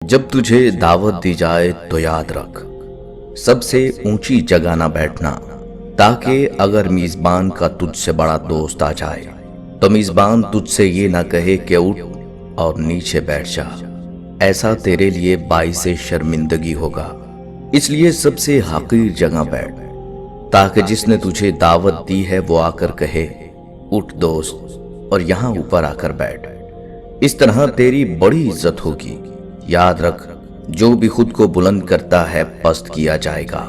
जब तुझे दावत दी जाए तो याद रख, सबसे ऊंची जगह ना बैठना, ताकि अगर मेजबान का तुझसे बड़ा दोस्त आ जाए तो मेजबान तुझसे ये ना कहे कि उठ और नीचे बैठ जा। ऐसा तेरे लिए बाइसे शर्मिंदगी होगा। इसलिए सबसे हकीर जगह बैठ, ताकि जिसने तुझे दावत दी है वो आकर कहे उठ दोस्त और यहाँ ऊपर आकर बैठ। इस तरह तेरी बड़ी इज्जत होगी। याद रख, जो भी खुद को बुलंद करता है पस्त किया जाएगा,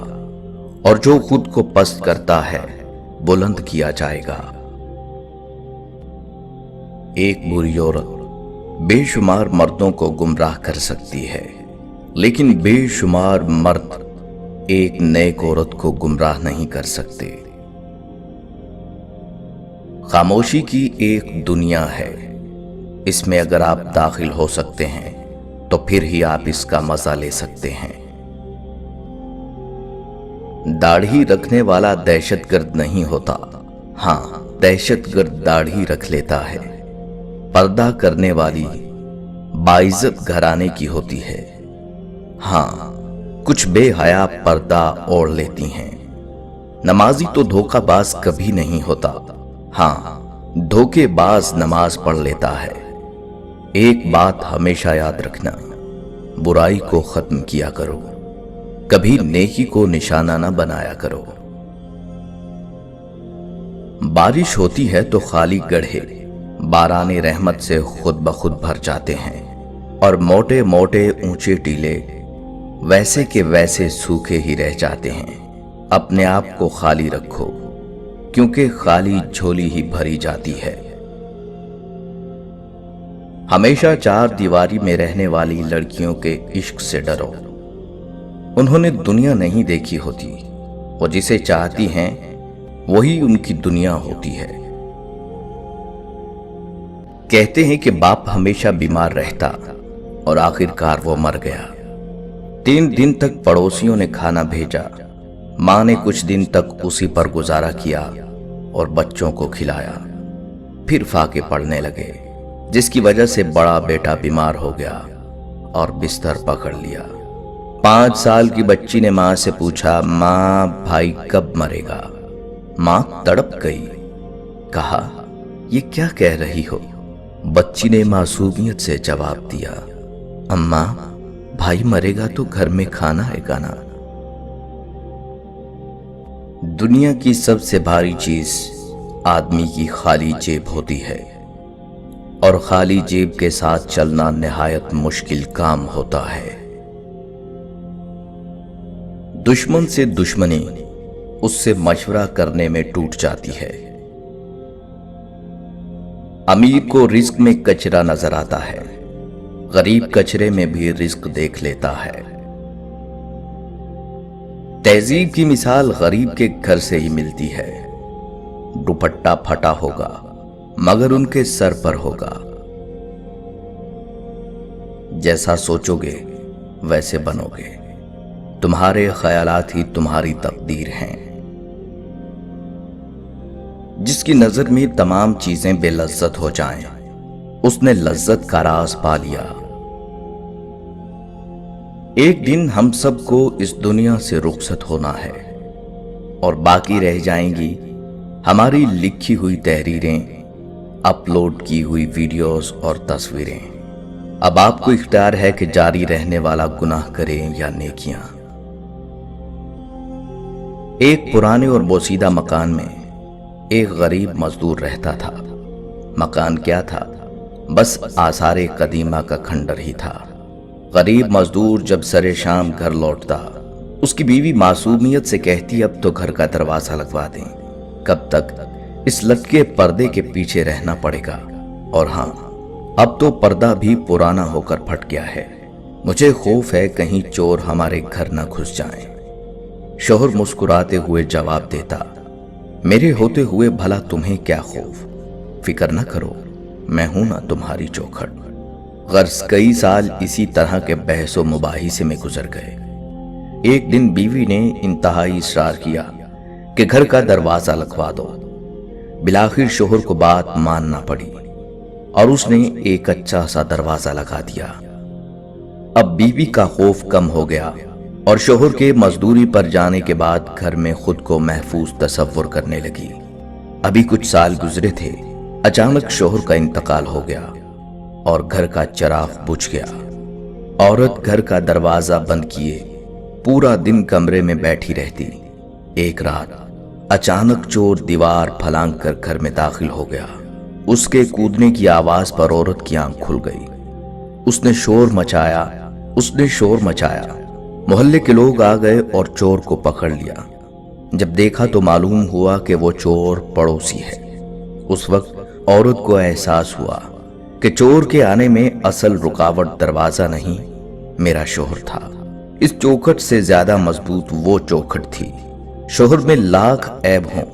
और जो खुद को पस्त करता है बुलंद किया जाएगा। एक बुरी औरत बेशुमार मर्दों को गुमराह कर सकती है, लेकिन बेशुमार मर्द एक नेक औरत को गुमराह नहीं कर सकते। खामोशी की एक दुनिया है, इसमें अगर आप दाखिल हो सकते हैं तो फिर ही आप इसका मजा ले सकते हैं। दाढ़ी रखने वाला दहशतगर्द नहीं होता, हाँ, दहशतगर्द दाढ़ी रख लेता है। पर्दा करने वाली बाइज्जत घराने की होती है, हाँ, कुछ बेहया पर्दा ओढ़ लेती हैं। नमाजी तो धोखाबाज कभी नहीं होता, हाँ, धोखेबाज नमाज पढ़ लेता है। एक बात हमेशा याद रखना, बुराई को खत्म किया करो, कभी नेकी को निशाना ना बनाया करो। बारिश होती है तो खाली गड्ढे बाराने रहमत से खुद ब खुद भर जाते हैं, और मोटे मोटे ऊंचे टीले वैसे के वैसे सूखे ही रह जाते हैं। अपने आप को खाली रखो, क्योंकि खाली झोली ही भरी जाती है। हमेशा चार दीवारी में रहने वाली लड़कियों के इश्क से डरो। उन्होंने दुनिया नहीं देखी होती, वो जिसे चाहती हैं वही उनकी दुनिया होती है। कहते हैं कि बाप हमेशा बीमार रहता और आखिरकार वो मर गया। 3 दिन तक पड़ोसियों ने खाना भेजा, मां ने कुछ दिन तक उसी पर गुजारा किया और बच्चों को खिलाया। फिर फाके पड़ने लगे, जिसकी वजह से बड़ा बेटा बीमार हो गया और बिस्तर पकड़ लिया। 5 साल की बच्ची ने मां से पूछा, मां भाई कब मरेगा? मां तड़प गई। कहा, ये क्या कह रही हो? बच्ची ने मासूमियत से जवाब दिया, अम्मा, भाई मरेगा तो घर में खाना आएगा ना। दुनिया की सबसे भारी चीज आदमी की खाली जेब होती है, और खाली जेब के साथ चलना निहायत मुश्किल काम होता है। दुश्मन से दुश्मनी उससे मशवरा करने में टूट जाती है। अमीर को रिस्क में कचरा नजर आता है, गरीब कचरे में भी रिस्क देख लेता है। तहजीब की मिसाल गरीब के घर से ही मिलती है। दुपट्टा फटा होगा मगर उनके सर पर होगा। जैसा सोचोगे वैसे बनोगे। तुम्हारे ख्यालात ही तुम्हारी तकदीर हैं। जिसकी नजर में तमाम चीजें बेलज्जत हो जाएं, उसने लज्जत का राज पा लिया। एक दिन हम सबको इस दुनिया से रुखसत होना है, और बाकी रह जाएंगी हमारी लिखी हुई तहरीरें, अपलोड की हुई वीडियोस और तस्वीरें। अब आपको इख्तियार है कि जारी रहने वाला गुनाह करें या नेकियां। एक पुराने और बोसीदा मकान में एक गरीब मजदूर रहता था। मकान क्या था? बस आसारे कदीमा का खंडर ही था। गरीब मजदूर जब सरे शाम घर लौटता, उसकी बीवी मासूमियत से कहती, अब तो घर का दरवाजा लगवा दें, कब तक इस लटके पर्दे के पीछे रहना पड़ेगा। और हाँ, अब तो पर्दा भी पुराना होकर फट गया है। मुझे खौफ है कहीं चोर हमारे घर न घुस जाएं। शोहर मुस्कुराते हुए जवाब देता, मेरे होते हुए भला तुम्हें क्या खौफ? फिक्र न करो, मैं हूं ना तुम्हारी चौखट। गर्ज कई साल इसी तरह के बहसो मुबाहिसे में गुजर गए। एक दिन बीवी ने इंतहाई इसरार किया कि घर का दरवाजा लगवा दो। बिलाखिर शोहर को बात मानना पड़ी और उसने एक अच्छा सा दरवाजा लगा दिया। अब बीवी का खौफ कम हो गया और शोहर के मजदूरी पर जाने के बाद घर में खुद को महफूज तसव्वुर करने लगी। अभी कुछ साल गुजरे थे, अचानक शोहर का इंतकाल हो गया और घर का चिराग बुझ गया। औरत घर का दरवाजा बंद किए पूरा दिन कमरे में बैठी रहती। एक रात अचानक चोर दीवार फलांग कर घर में दाखिल हो गया। उसके कूदने की आवाज पर औरत की आंख खुल गई। उसने शोर मचाया। मोहल्ले के लोग आ गए और चोर को पकड़ लिया। जब देखा तो मालूम हुआ कि वो चोर पड़ोसी है। उस वक्त औरत को एहसास हुआ कि चोर के आने में असल रुकावट दरवाजा नहीं, मेरा शोहर था। इस चौखट से ज्यादा मजबूत वो चौखट थी। शोहर में लाख ऐब हों,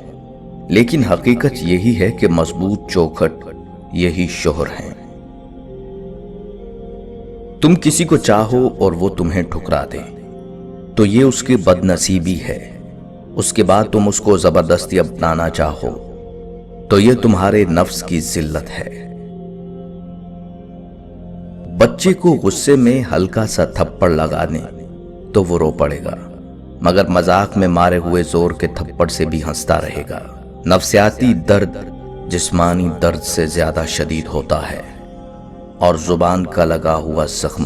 लेकिन हकीकत यही है कि मजबूत चौखट यही शोहर है। तुम किसी को चाहो और वो तुम्हें ठुकरा दे तो ये उसकी बदनसीबी है। उसके बाद तुम उसको जबरदस्ती अपनाना चाहो तो ये तुम्हारे नफ्स की जिल्लत है। बच्चे को गुस्से में हल्का सा थप्पड़ लगाने तो वो रो पड़ेगा, मगर मजाक में मारे हुए जोर के थप्पड़ से भी हंसता रहेगा। नफ्सियाती दर्द जिस्मानी दर्द से ज्यादा शदीद होता है और जुबान का लगा हुआ जख्म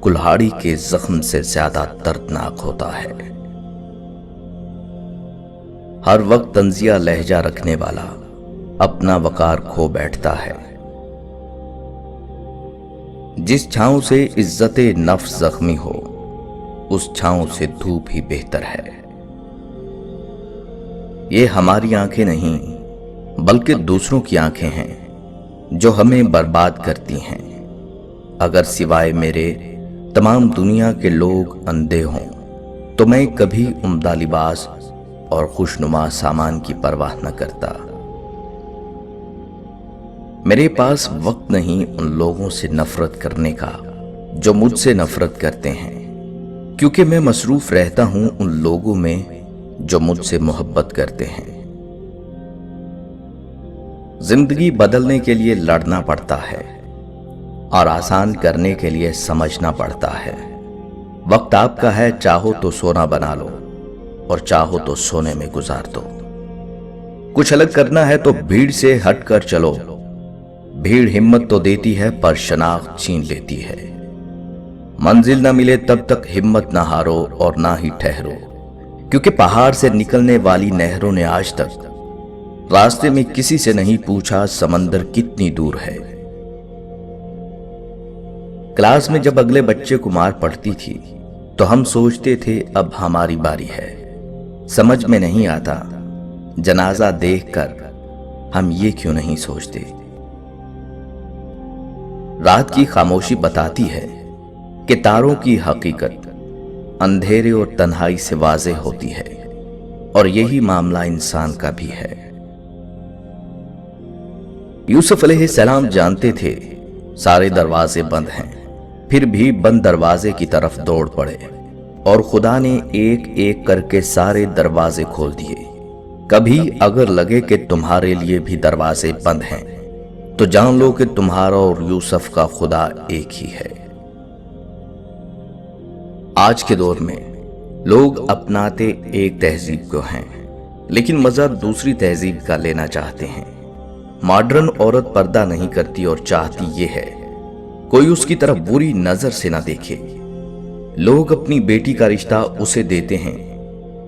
कुल्हाड़ी के जख्म से ज्यादा दर्दनाक होता है। हर वक्त तंजिया लहजा रखने वाला अपना वकार खो बैठता है। जिस छांव से इज्जते नफ्स जख्मी हो उस छांव से धूप ही बेहतर है। ये हमारी आंखें नहीं बल्कि दूसरों की आंखें हैं जो हमें बर्बाद करती हैं। अगर सिवाय मेरे तमाम दुनिया के लोग अंधे हों तो मैं कभी उम्दा लिबास और खुशनुमा सामान की परवाह न करता। मेरे पास वक्त नहीं उन लोगों से नफरत करने का जो मुझसे नफरत करते हैं, क्योंकि मैं मसरूफ रहता हूं उन लोगों में जो मुझसे मोहब्बत करते हैं। जिंदगी बदलने के लिए लड़ना पड़ता है और आसान करने के लिए समझना पड़ता है। वक्त आपका है, चाहो तो सोना बना लो और चाहो तो सोने में गुजार दो। कुछ अलग करना है तो भीड़ से हटकर चलो। भीड़ हिम्मत तो देती है पर शनाख्त छीन लेती है। मंजिल न मिले तब तक हिम्मत ना हारो और ना ही ठहरो, क्योंकि पहाड़ से निकलने वाली नहरों ने आज तक रास्ते में किसी से नहीं पूछा समंदर कितनी दूर है। क्लास में जब अगले बच्चे को मार पड़ती थी तो हम सोचते थे अब हमारी बारी है। समझ में नहीं आता जनाजा देखकर हम ये क्यों नहीं सोचते। रात की खामोशी बताती है कि तारों की हकीकत अंधेरे और तन्हाई से वाज़ेह होती है, और यही मामला इंसान का भी है। यूसुफ अलैहिस्सलाम जानते थे सारे दरवाजे बंद हैं, फिर भी बंद दरवाजे की तरफ दौड़ पड़े और खुदा ने एक एक करके सारे दरवाजे खोल दिए। कभी अगर लगे कि तुम्हारे लिए भी दरवाजे बंद हैं तो जान लो कि तुम्हारा और यूसुफ का खुदा एक ही है। आज के दौर में लोग अपनाते एक तहजीब को हैं, लेकिन मजा दूसरी तहजीब का लेना चाहते हैं। मॉडर्न औरत पर्दा नहीं करती और चाहती ये है कोई उसकी तरफ बुरी नजर से ना देखे। लोग अपनी बेटी का रिश्ता उसे देते हैं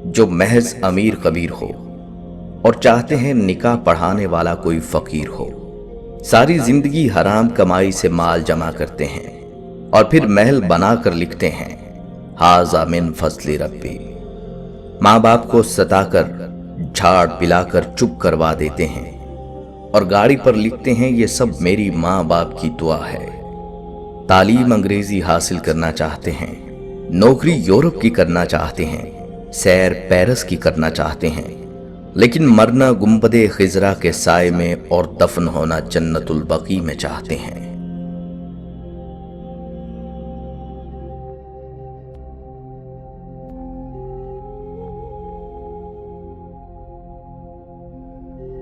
जो महज अमीर कबीर हो, और चाहते हैं निकाह पढ़ाने वाला कोई फकीर हो। सारी जिंदगी हराम कमाई से माल जमा करते हैं और फिर महल बनाकर लिखते हैं हाजा मिन फजली रब्बी। माँ बाप को सताकर झाड़ पिलाकर चुप करवा देते हैं और गाड़ी पर लिखते हैं ये सब मेरी माँ बाप की दुआ है। तालीम अंग्रेजी हासिल करना चाहते हैं, नौकरी यूरोप की करना चाहते हैं, सैर पेरिस की करना चाहते हैं, लेकिन मरना गुंबदे खिजरा के साए में और दफन होना जन्नतुल बकी में चाहते हैं।